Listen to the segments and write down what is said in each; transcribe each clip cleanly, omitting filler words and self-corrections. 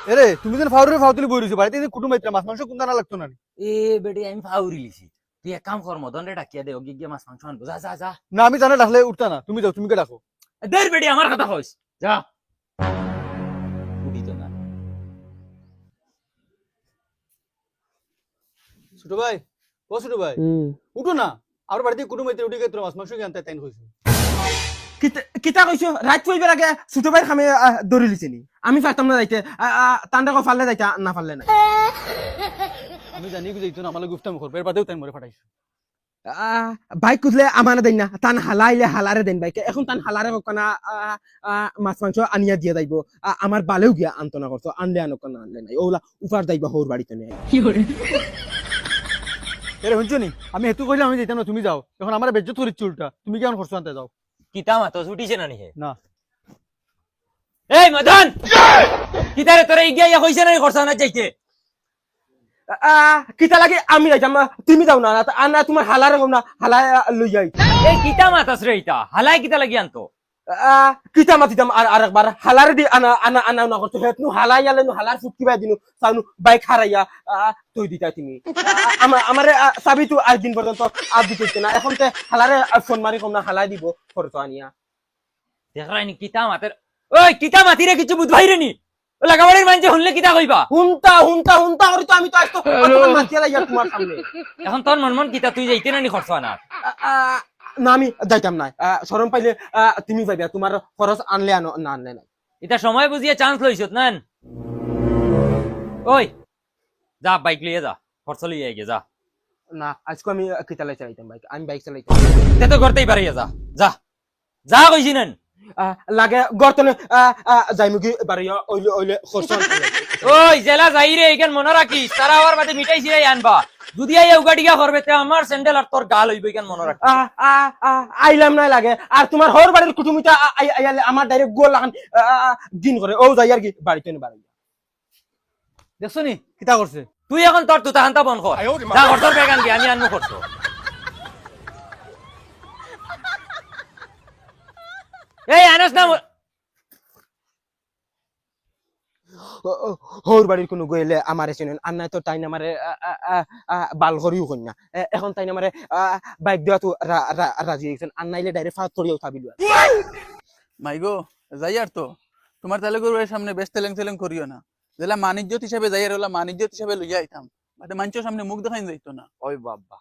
এরে তুমি যেন ফাউতুলি বই রইছো বাড়িতে কুটুম আইত্রা মাছ মাংস কোনটা না লাগতো না এ বেটি আমি ফাউরি লিছি তুই এক কাম কর মদন রে ডাকিয়া দে ওকে গিয়ে মাছ মাংস আনবো যা যা যা না আমি জানা ডাকলে উঠতা না তুমি যাও তুমি কে ডাকো দের বেটি আমার কথা কইস যা উঠি তো না ছোট ভাই ও ছোট ভাই উঠো না আর বাড়িতে কুটুম আইত্রা উঠে গেত্রা মাছ মাংস আনতে তাইন কইছো কিতা কইছো রাত কইবার আগে ছোট ভাই খামে দৌড়ি লিছেনি আমি পারতাম না যাইতে তান্ডা কো ফাললে যাইতা না ফাললে না আমি জানি কি যাইতো না আমালে গুফতা মুখর বের বাদেও তাইন মরে ফাটাইছো বাইক কুদলে আমানে দেন না তান হালাইলে হালারে দেন বাইক এখন তান হালারে কনা মাছ মাংস আনিয়া দিয়া যাইব আমার বালেও গিয়া আন্তনা করছো আনলে আনক না আনলে নাই ওলা উপার যাইবা হোর বাড়িতে নেই এরে শুনছো নি আমি হেতু কইলাম আমি যাইতাম না তুমি যাও এখন আমার বেজ্জত করিচ্ছি উল্টা তুমি কেমন করছো আনতে যাও কিতা মাতস উঠিছে না নিহে না এই মদন কিতা রে তোরে ইগিয়া কইছে না করছ না যাইতে কিতা লাগে আমি যাইতাম তুমি যাও না না তোমার হালারে না হালাই লই যাই এই কিতা মাতস রে ইতা হালাই কিতা লাগি আনতো কিতা মাতিতাম আর একবার হালারে দি আনা আনা আনা না করছো হেতনু হালাই আলে নু হালার ফুটকি বাই দিনু সানু বাইক হারাইয়া তুই দিতা তুমি আমারে সাবি তো আজ দিন পর্যন্ত আপ দিতে না এখন তে হালারে ফোন মারি কম না হালাই দিব খরচ আনিয়া দেখরাইনি কিতা মাতের ওই কিতা মাতি রে কিছু বুঝ ভাইরে নি ও লাগাবাড়ির মানছে শুনলে কিতা কইবা হুনতা হুনতা হুনতা করি তো আমি তো আজ তো তোমার মাতিয়া লাগিয়া তোমার সামনে এখন তোর মন কিতা তুই যাইতে না নি খরচ না না আমি যাইতাম না শরম পাইলে তুমি যাইবা তোমার খরচ আনলে আনো না আনলে না এটা সময় বুঝিয়ে চান্স লইছত না ওই যা বাইক লিয়ে যা খরচ লিয়ে আইগে যা না আজকে আমি কিতালাই চালাইতাম বাইক আমি বাইক চালাইতাম তে তো করতেই পারি যা যা যা কইছি নেন লাগে গর্তনে যাইমুকি বাড়িয়া ওইলে ওইলে খরচ ওই জেলা যাই রে এখান মনে রাখিস তারা আবার বাদে মিঠাই সিরাই আনবা যদি আই উগাডিয়া করবে তে আমার স্যান্ডেল আর তোর গাল হইবে এখান মনে রাখ আইলাম নাই লাগে আর তোমার হর বাড়ির কুটুমিটা আইলে আমার ডাইরেক্ট গোল লাগান দিন করে ও যাই আর কি বাড়িতে বাড়ি দেখছো নি কিতা করছে তুই এখন তোর তুতা হান্তা বন কর যা খরচর বেগান কি আমি আনমু খরচ এই আনস না হর বাড়ির কোনো গইলে আমারে চিনেন আর নাই তো তাই না আমারে বাল করিও কন্যা এখন তাই না আমারে বাইক দেওয়া তো রাজি হয়েছেন আর নাইলে ডাইরেক্ট ফাঁক করিয়াও থাবিল মাইগো যাই আর তো তোমার তালে গরুর সামনে বেশ তেলেং তেলেং করিও না যেলা মানিজ্যত হিসাবে যাই আর ওলা মানিজ্যত হিসাবে লইয়া আইতাম বাদে মানুষের সামনে মুখ দেখাই যাইতো না ওই বাবা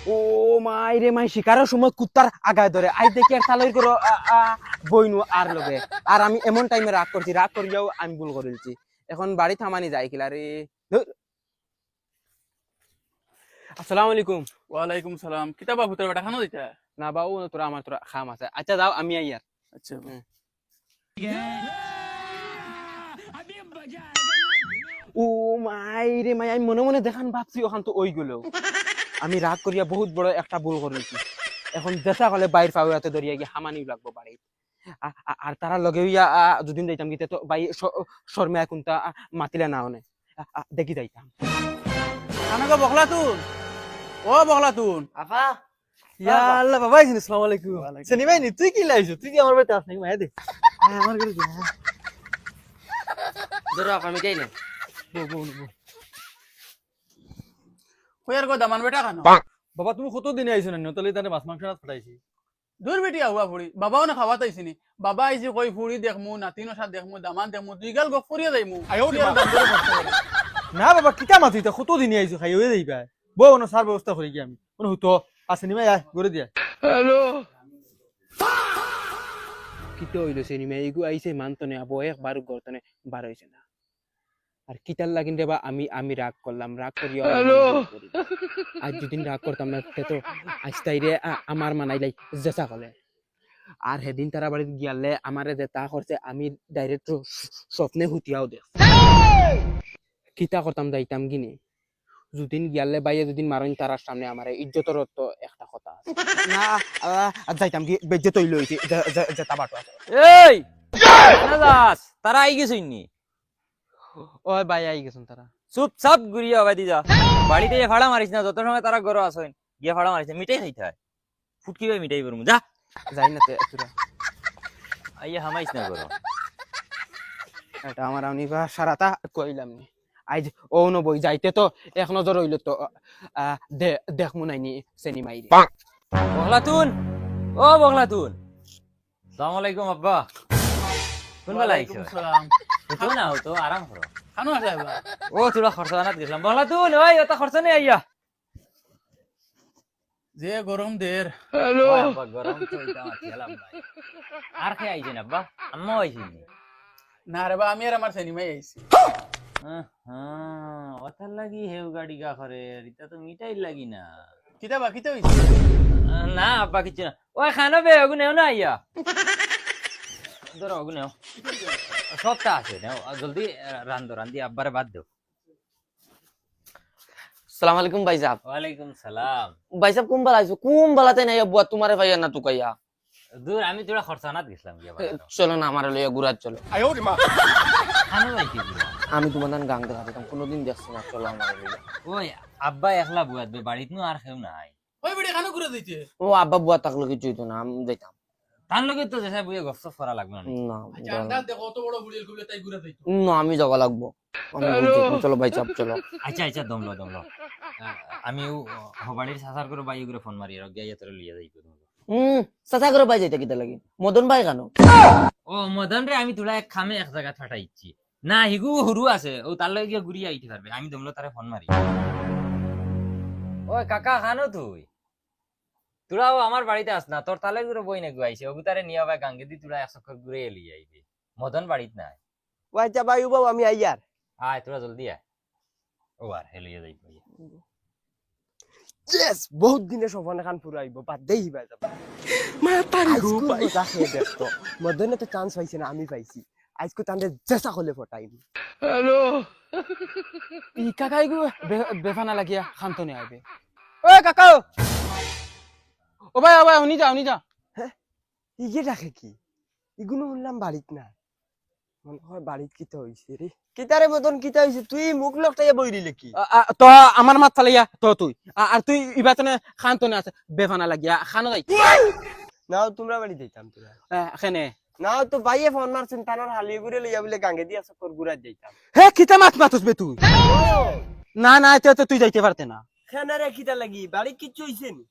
ও মাই রে মাই শিকারের সময় কুত্তার আগায় ধরে আই দেখি আর তালই করো বইনু আর লগে আর আমি এমন টাইমে রাগ করছি রাগ করিয়াও আমি ভুল করেছি এখন বাড়ি থামানি যাই কিলা রে আসসালামু আলাইকুম ওয়ালাইকুম সালাম কিতাবা ভূতের বেটা খানো দিতা না বাবু তোরা আমার তোরা খাম আছে আচ্ছা যাও আমি আই আর আচ্ছা ও মাই রে মাই আমি মনে মনে দেখান ভাবছি ওখান তো ওই গুলো আমি রাগ করিয়া বহুত বড় একটা ভুল করেছি এখন দেখা হলে বাইর পাওয়াতে ধরিয়া গিয়ে হামানি লাগবো বাড়ি আর তারা লগে হইয়া দুদিন যাইতাম গিতে তো বাই শর্মা কোনটা মাতিলে না হনে দেখি যাইতাম আনাগো বগলাতুন ও বগলাতুন আপা ইয়া আল্লাহ বাবা আসসালামু আলাইকুম সনি ভাই নি তুই কি লাইছো তুই কি আমার বাড়িতে আস নাকি মায়া দে আমার ঘরে যা ধরো আপা মিটাই না কইয়ার গো দামান বেটা খানো বাবা তুমি কত দিনে আইছো না তাহলে তারে মাছ মাংস রাত ফাটাইছি দূর বেটি আহুয়া ফুড়ি বাবাও না খাওয়া তাইছিনি বাবা আইছি কই ফুড়ি দেখমু নাতিনো সাথ দেখমু দামান দেখমু দুই গাল গপ করিয়া যাইমু না বাবা কিতা মাছ হইতা কত দিনে আইছো খাই হয়ে যাইবা বউ না সার ব্যবস্থা করি কি আমি কোন হতো আসেনি ভাই আয় ঘরে দিয়া হ্যালো কিতে হইলো সিনেমা এইগু আইছে মানতনে আবো একবার গর্তনে বার হইছে না আর কিতাল লাগিন দেবা আমি রাগ করলাম রাগ করিয়া আজ দুদিন রাগ করতাম না তো আজ তাইরে আমার মানাইলাই জেসা কলে আর সেদিন তারা বাড়িতে গিয়ালে আমারে যে তা করছে আমি ডাইরেক্ট স্বপ্নে হুতিয়াও দেখ কিতা করতাম যাইতাম গিনে দুদিন গিয়ালে বাইয়ে দুদিন মারন তারার সামনে আমারে ইজ্জতর তো একটা কথা আছে না যাইতাম কি বেজ্জত হইল হইছে জেতা বাটো আছে এই তারা আই গেছইনি ওই ভাই আই গেছেন তারা চুপচাপ ঘুরিয়ে আবাদি যা বাড়িতে ভাড়া মারিস না যত সময় তারা গরো আসেন গিয়ে ভাড়া মারিস মিটাই খাইতে হয় ফুটকি ভাই মিটাই করবো যা যাই না তোরা আইয়া হামাইছ না করো এটা আমার আনিবা সারাটা কইলাম নি আজ ও নবই যাইতে তো এক নজর হইল তো দেখমু নাইনি সিনেমাই রে বগলাতুন ও বগলাতুন আসসালামু আলাইকুম আব্বা কোন বেলা আইছো তো না তো আরাম করো খানো আছে এবার ও তোরা খরচানাত গেছিলাম বগলাতুন ওই ওটা খরচা নেই আইয়া যে গরম দের ওই আব্বা গরম তো এটা আমার খেলাম ভাই আর কে আইছেন আব্বা আম্মা আইছেন না রে বা আমি আর আমার সিনেমাই আইছি ওটার লাগি হেউ গাড়ি গা করে এটা তো মিটাই লাগি না কিতা বা কিতা হইছে না আব্বা কিছু না ওই খানো বে ওগুনেও না আইয়া ধরো ওগুনেও সবটা আছে নাও জলদি রান্ধি আব্বারে বাদ দাও সালাম আলাইকুম ভাই সাহেব ওয়ালাইকুম সালাম ভাই সাহেব কুম বালাইছো কুম বালাতে নাই বুয়া তোমারে ভাইয়া না তুকাইয়া দূর আমি তোরা খরচানাত গেছিলাম গিয়া চলো না আমার লইয়া ঘুরাত চলো খানো আইছি আমি তোমার নান গাং দেখা দিতাম কোনোদিন দেখছি না চলো আমার লইয়া ওই আব্বা একলা বুয়াত বে বাড়িত নো আর কেউ নাই ওই বেড়ে খানো ঘুরে দিতে ও আব্বা বুয়া থাকলো কিছু হইতো না আমি যাইতাম তার লগে তো যেসা বুয়া গপসপ করা লাগবে না না চান্দার দেখো অত বড় বুড়িল কুলে তাই ঘুরে দিত না আমি যাওয়া লাগবো আমি বুঝছি। চলো ভাই সাহেব চলো আচ্ছা দমলো আমি হবাড়ির সাসার করে বাইয়ে করে ফোন মারি আর গিয়া তোরে লিয়ে যাইতো চাচা করে ভাই যাইতে কিতা লাগে মদন ভাই কেন ও মদন রে আমি তোরা এক খামে এক জায়গা ফাটাইছি না হিগু হুরু আছে ও তার লগে গিয়া ঘুরিয়ে আইতে পারবে আমি দমলো তারে ফোন মারি ওই কাকা খানো তুই তোরাও আমার বাড়িতে আস না তোর তালে ঘুরে বই না গুয়াইছে ওগু তারে নিয়ে ভাই গাঙ্গে দি তোরা এক চক্কর ঘুরে এলি আইবে মদন বাড়িত নাই আচ্ছা ভাই বাবু আমি আইয়ার আয় তোরা জলদি আয় ও আর হেলিয়ে যাইব Yes, বহুত দিনে সফনে খান পুরো আইব বাদ দেই ভাই যাব মা তারি গো ভাই দেখে দেখতো মদনে তো চান্স পাইছে না আমি পাইছি আজকে তান্ডে জেসা হলে ফটাইম ই কাকাই গো বেফানা লাগিয়া খান্তনে আইবে ও কাকা ও ভাই শুনি যা ইগে রাখে কি ইগুনো শুনলাম বাড়িত না মনে হয় বাড়িত কিতা হইছে রে কিতারে মদন কিতা হইছে তুই মুখ লকটাইয়া বই দিলে কি তো আমার মাত ফালাইয়া তো তুই আর তুই ইবাতনে খান্তনে আছে বেফানা লাগিয়া খানো যাই নাও তোমরা বাড়ি যাইতাম তোরা এখানে নাও তো বাইয়ে ফোন মারছেন তানার হালিয়ে ঘুরে লইয়া বলে গাঙ্গে দিয়া চক্কর ঘুরা যাইতাম হে কিতা মাতুস বে তুই না তো তুই যাইতে পারতে না খানারে কিতা লাগি বাড়ি কিচ্ছু হইছে নি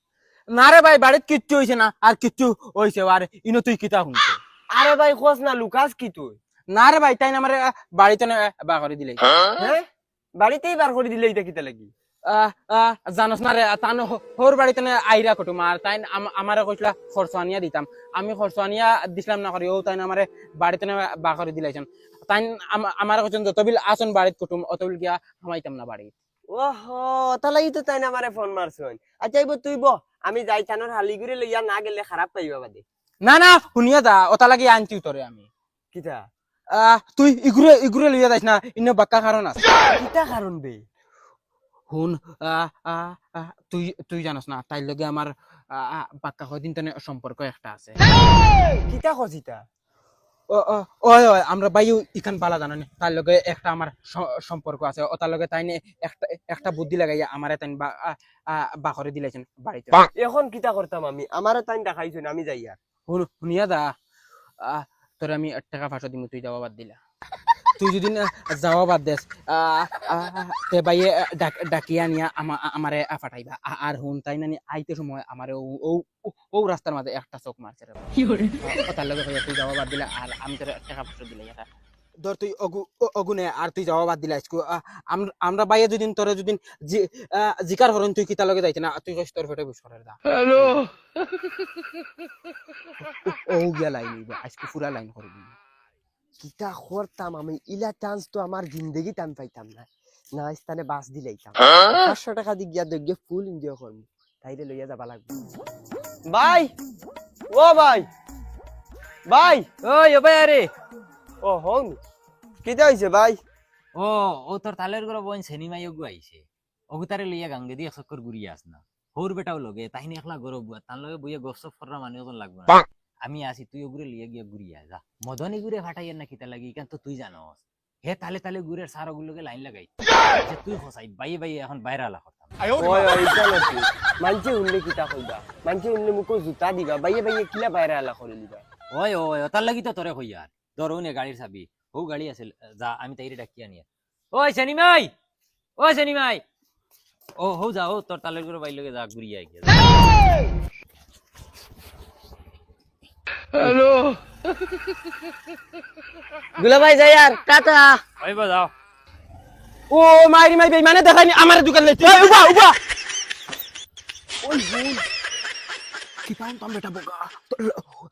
না রে ভাই বাড়িত কিচ্ছু হইছে না আর কিচ্ছু হইছে আর ইনো তুই কিতা শুনতে আরে ভাই খোঁজ না লুকাস কি তুই না রে ভাই তাই না আমার বাড়িতে বা করে দিলে হ্যাঁ বাড়িতেই বার করে দিলে এটা কিতা লাগি জানোস না রে তান হোর বাড়িতে আইরা কুটুম আর তাই আমারে কইলা খরচানিয়া দিতাম আমি খরচানিয়া দিছিলাম না করি ও তাই আমারে বাড়িতে বা করে দিলাইছেন তাই আমারে কইছেন যতবিল আসন বাড়িত কুটুম অতবিল গিয়া হামাইতাম না বাড়ি ওহো তাহলে তো তাই না আমারে ফোন মারছন আচ্ছা ইবো তুই ব আমি যাই থানোর হালি ঘুরে লইয়া না গেলে খারাপ পাইবা বাদে না শুনিয়া যা ওটা লাগি আনছি তোরে আমি কিতা তুই ইগুরে লইয়া যাইস না ইনো বাক্কা কারণ আছে কিতা কারণ বে হুন তুই জানোস না তাই লগে আমার বাক্কা কদিন তনে সম্পর্ক একটা আছে কিতা কছিতা ওই আমরা বাইও ইখান পালা জানো নি তার লগে একটা আমার সম্পর্ক আছে ও তার লগে তাই একটা বুদ্ধি লাগাইয়া আমারে তাই বা করে দিলাইছেন বাড়িতে এখন কিতা করতাম আমি আমারও তাই দেখাইছুন আমি যাই আর শুনিয়া দা তোর আমি টাকা ফাঁসো দিমু তুই যাওয়া বাদ দিলা তুই যদি যাওয়া বাদ দেস তে বাইয়ে ডাকিয়া নিয়া আমারে ফাটাইবা আর হুন তাই না আইতে সময় আমারে ও রাস্তার মাঝে একটা চোখ মারছে রে তার লগে তুই যাওয়া বাদ দিলা আর আমি তোর টাকা ফাঁসো দিলে এটা ধর তুই অগুনে আর তুই যাওয়া বাদ দিলা আমরা বাইয়ে যদি তোরে যদি জিকার হরন তুই কিতা লগে যাইতে না তুই কইস তোর ফেটে বুঝ করার দা হ্যালো ও গিয়া লাইন আজকে পুরা লাইন করে দিবি কিতা করতাম আমি ইলা চান্স তো আমার জিন্দগি টান পাইতাম না না স্থানে বাস দিলাইতাম 500 টাকা দি গিয়া দেখে ফুল এনজয় করব তাইলে লইয়া যাবা লাগবে ভাই ও ভাই ওই ভাই আরে ও হন কিতা হইছে ভাই ও তোর তালের ঘরে বোন সিনেমাই ওগু আইছে ওগু তারে লইয়া গাঙ্গে দি এক চক্কর ঘুরিয়ে আস না হোর বেটাও লগে তাইনি একলা গরব বুয়া তার লগে বইয়া গপসপ করা মানে ওজন লাগবে না আমি আসি তুই ওগুরে লিয়ে গিয়া ঘুরিয়া যা মদনী ঘুরে ফাটাইয়ের না কিতা লাগি কেন তো তুই জানোস হে তালে ঘুরের সার ওগুলোকে লাইন লাগাই তুই ফসাই বাই এখন বাইরে আলা করতাম ওই ইটা নাকি মানছে উনলে কিতা কইবা মানছে উনলে মুকো জুতা দিবা বাইয়ে কিলা বাইরে আলা করে দিবা ওই ওই তার লাগি তো তোরে কই আর ধরো নে গাড়ির চাবি ও গাড়ি আছে যা আমি তাইরে ডাকি আনি ওই সেনিমাই ও হো যাও তোর তালের করে বাইর লগে যা ঘুরিয়ে আই গিয়া দুলা ভাই যাই আর টাটা ওই বা যাও ও মাইরি মাই বেইমানে দেখাইনি আমার দোকান লইতে এই উবা উবা ওই বোন কি পাম পাম বেটা বোকা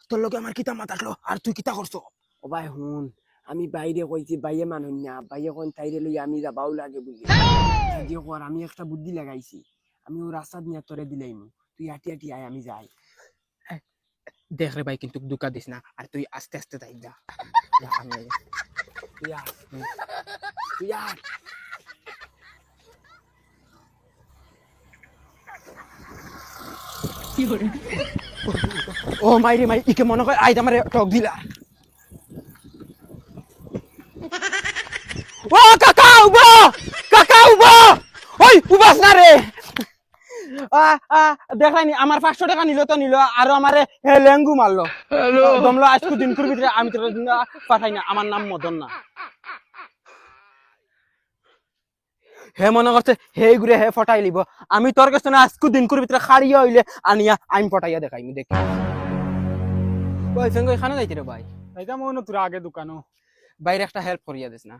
তোর লগে আমার কিতা মাতালো আর তুই কিতা করছো ও ভাই হুন আমি বাইরে কইছি বাইয়ে মানুন না বাইয়ে কোন তাইরে লই আমি যাবাও লাগে বুঝলি সাজি কর আমি একটা বুদ্ধি লাগাইছি আমি ও রাস্তা নিয়ে তোরে দিলাইমু তুই হাঁটি হাঁটি আয় আমি যাই দেখ রে ভাই কিন্তু দুকা দিস না আর তুই আস্তে আস্তে যাই যা যা আমি আই। তুই আয় তুই আয় ও মাইরি মাই ইকে মনে কয় আইজ আমারে টক দিলা ও কাকা উবা ওই উবাস না রে দেখাইনি আমার 500 টাকা নিল তো নিল আর আমারে লেঙ্গু মারলো দমলো আজকে দিন করে ভিতরে আমি তোর দিন পাঠাই না আমার নাম মদন না হে মনে করছে হে ঘুরে হে ফটাই লিব আমি তোর কাছে না আজকে দিন করে ভিতরে খাড়িয়া হইলে আনিয়া আমি ফটাইয়া দেখাইমি দেখি ওই ফেঙ্গো এখানে যাইতে রে ভাই এটা মনে তোর আগে দোকানো বাইরে একটা হেল্প করিয়া দিস না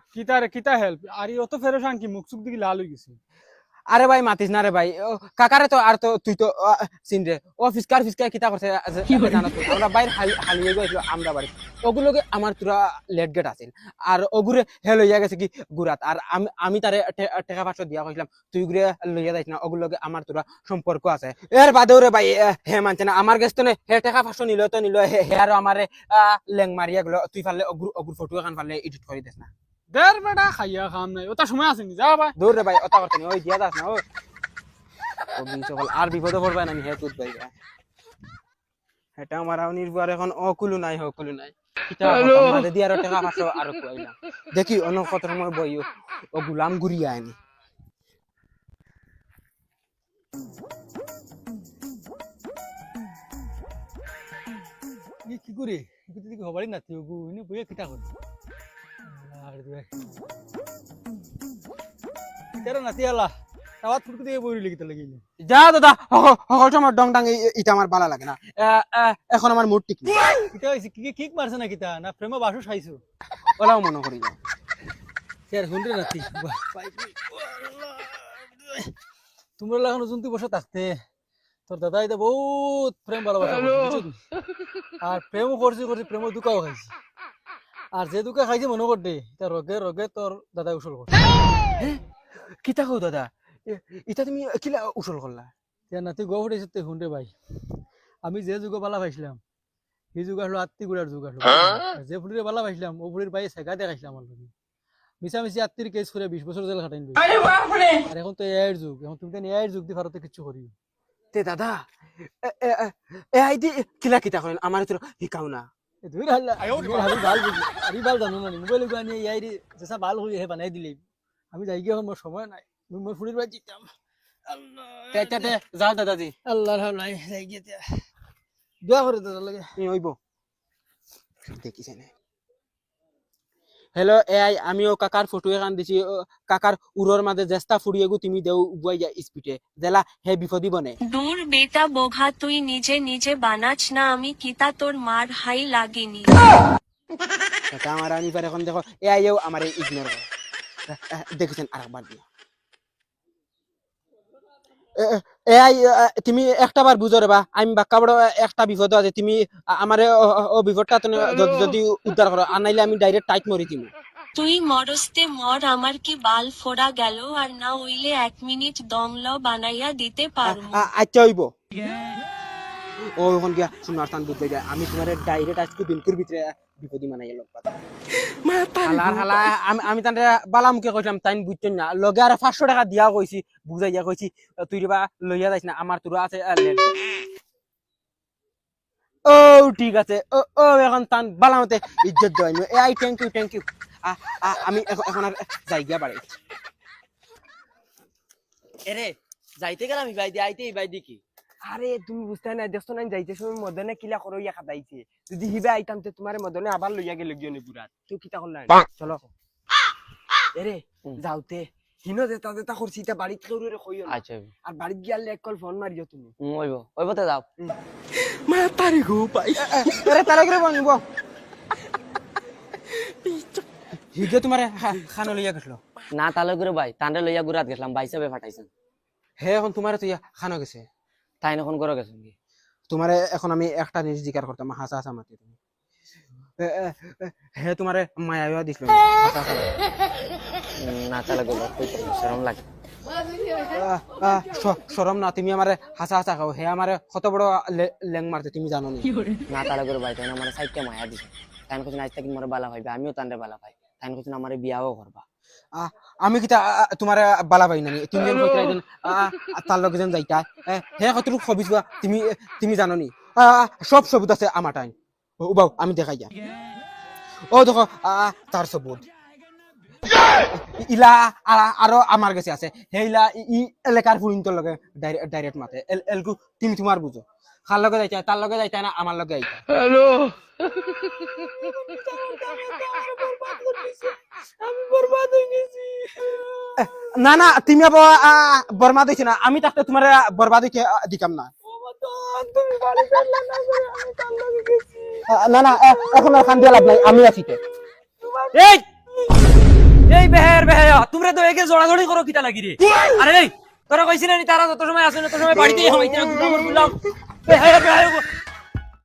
কিতা হেল্প আর অত ফেরেশান কি মুখ চুক দিকে লাল হয়ে গেছে আরে ভাই মাতিস না রে ভাই কাকারে তো আর তো তুই তো চিন রে ও ফিসকার কিতা করছে জানো তো আমরা বাইরে হালিয়ে গেছিল আমরা বাড়ি ওগুলোকে আমার তোরা লেট গেট আছিল আর ওগুরে হে লইয়া গেছে কি গুরাত আর আমি তারে টাকা 500 দিয়া কইলাম তুই গুরে লইয়া যাইস না ওগুলোকে আমার তোরা সম্পর্ক আছে এর বাদেও রে ভাই হে মানছে না আমার কাছে তো হে টাকা 500 নিল তো নিল হে আর আমারে লেং মারিয়া গেল তুই পারলে ওগুর ফটো এখন পারলে এডিট করে দিস না দের বেটা খাইয়া খাম নাই ওটা সময় আসেনি যা ভাই দূর রে ভাই ওটা করতে ওই দিয়া দাস না ও সকল আর বিপদে পড়বে না আমি হে তুত ভাই এটা আমার নির্ভর এখন অকুলু নাই হকুলু নাই কিটা আমাদের দিয়ে আর টাকা 500 আর কইলাম দেখি অন্য কত সময় বইও ও গুলাম গুরিয়া আনি কি করে কি হবারই না তুই ইনি বইয়া কিটা কর আর দুই কিটার নাতি আলা তাওয়াত ফুটকে দিয়ে বইরি লিখিতে লাগিলে যা দাদা সকল সময় ডং ডাং এটা আমার ভালো লাগে না এখন আমার মুড ঠিক নেই কিটা হইছে কি কিক মারছে না কিটা না প্রেম বাসু খাইছো ওলাও মনে করি না স্যার হুনরে নাতি তোমরা লাগানো জন্তুই বসে থাকতে তোর দাদা এটা বহুত প্রেম ভালোবাসা আর প্রেমও করছি প্রেম দুঃখাও খাইছি আর যে দুঃখা খাইছি মনে করতে তার রগে তোর দাদা উসল করছে কিতা কও দাদা এটা তুমি কিলা উসল করলা নাতি গো ফুটেছে তে হুনরে ভাই আমি যে যুগ বালা পাইছিলাম সেই যুগ আসলো আত্মি গুড়ার যুগ আসলো যে ফুটিরে বালা পাইছিলাম ও ফুটির ভাই শেখা দেখাইছিলাম আমার লোক মিশামিশি আত্মীর কেস করে 20 বছর জেল খাটাইন আর এখন তো এআইয়ের যুগ এখন তুমি তো এআইয়ের যুগ দিয়ে ভারতে কিছু করিও তে দাদা এ আইডি কিলা কিতা করেন আমার তো শিকাও না ধুই হাল্লা আমি ভাল বুঝি আমি ভাল জানো না মোবাইল গানি এআইডি যেসা ভাল হই হে বানাই দিলে আমি যাই গিয়ে আমার সময় নাই মই ফুটির ভাই জিতাম আল্লাহ তে যাও দাদাজি আল্লাহর হাওলাই যাই গিয়ে দোয়া করে দাদা লাগে হইব দেখিছে না হ্যালো এআই আমিও কাকার ফটো এখান দিছি কাকার উরর মাঝে জেস্তা ফুড়িয়ে গু তুমি দেও উবাই যা স্পিডে জেলা হে বিপদি বনে দূর বেটা বোঘা তুই নিজে নিজে বানাচ না আমি কিতা তোর মার হাই লাগিনি কাকা আমার আনি পারে এখন দেখো এআইও আমারে ইগনোর করে দেখেছেন আরেকবার দিয়া এআই তুমি একটা বার বুঝো রে বা আমি বাক্কা বড় একটা বিপদ আছে তুমি আমারে ও বিপদটা যদি উদ্ধার করো আর নাইলে আমি ডাইরেক্ট টাইট মরি দিমু তুই মরস্তে মর আমার কি বাল ফোড়া গেল আর না হইলে 1 মিনিট দমল বানাইয়া দিতে পারবো আচ্ছা হইব ও এখন গিয়া সোনার স্থান বুঝতে যায় আমি তোমার ডাইরেক্ট আজকে দিনকুর ভিতরে বিপদি মানাই লোক পাতা হালা আমি তান্তে বালা মুখে কইলাম তাইন বুঝছেন না লগে আর 500 টাকা দিয়া কইছি বুঝাইয়া কইছি তুই রেবা লইয়া যাইস না আমার তোরা আছে ও ঠিক আছে ও এখন তান বালা মতে ইজ্জত দেওয়াই এই থ্যাংক ইউ আমি এখন আর যাই গিয়া বাড়ি এরে যাইতে গেলাম ভাই দি আইতে ভাই দি কি আরে তুমি বুঝতে না দেখছো না যাইতে সময় মদনে কিলা করো ইয়া খাদাইছে যদি হিবে আইতাম তে তোমারে মদনে আবার লইয়া গেল গিয়ে বুড়াত তো কিতা করলা চলো এরে যাওতে হিনো যেটা যেটা করছি তা বাড়িতে কেউ রে কইও না আচ্ছা আর বাড়িতে গিয়ালে এক কল ফোন মারিও তুমি ওইব ওইবতে যাও মা তারি গো পাই আরে তালে করে বলবো হিজে তোমারে খানো লইয়া গেছিল না তালে করে ভাই তান্ডে লইয়া গুরাত গেছিলাম ভাই সাহেব পাঠাইছেন হে এখন তোমারে তো খানো গেছে তাই এখন করে গেছেন কি তোমারে এখন আমি একটা জিনিস জিজ্ঞাসা করতাম হাসা হাসা মাতি তুমি হে তোমারে মায়া দিছিল হাসা হাসা না তালে গেল কইতে শরম লাগে শরম না তুমি আমারে হাসা হাসা খাও হে আমারে কত বড় ল্যাং মারতে তুমি জানো নি না তালে করে ভাই তাই আমার সাইডটা মায়া দিছে তাই কোন আজ থেকে মোরে বালা ভাইবে আমিও তান্ডে বালা ভাই তাই কোন আমারে বিয়াও করবা আমি কি তোমার বালা পাই না তিনজন কইতে আইছেন তার লগে যেন যাইতা হে কতটুকু খবিস বা তুমি তুমি জানো নি সব সবুত আছে আমার টাইম উবাও আমি দেখাই যা ও দেখো তার সবুত ইলা আরো আমার কাছে আছে হেইলা ই এলাকার পুরিন্তর লগে ডাইরেক্ট মাতে এলকু তুমি তোমার বুঝো খার লগে যাইতা তার লগে যাইতা না আমার লগে আইতা আমি বরবাদ হয়ে গেছি না না তুমি বরবাদ হইছ না আমি তাতে তোমার বরবাদ হইতে দিতাম না তুমি বাড়ি ফেললা না আমি কাল লাগে গেছি না না এখন আর খান দিয়ে লাভ নাই আমি আছি এই এই বেহের বেহেয়া তোমরা তো একে জড়াজড়ি করো কিটা লাগি রে আরে এই তোরা কইছিস না তারা যত সময় আসে না তত সময় বাড়িতেই হইতে না দুটো বললাম বেহের বেহেয়া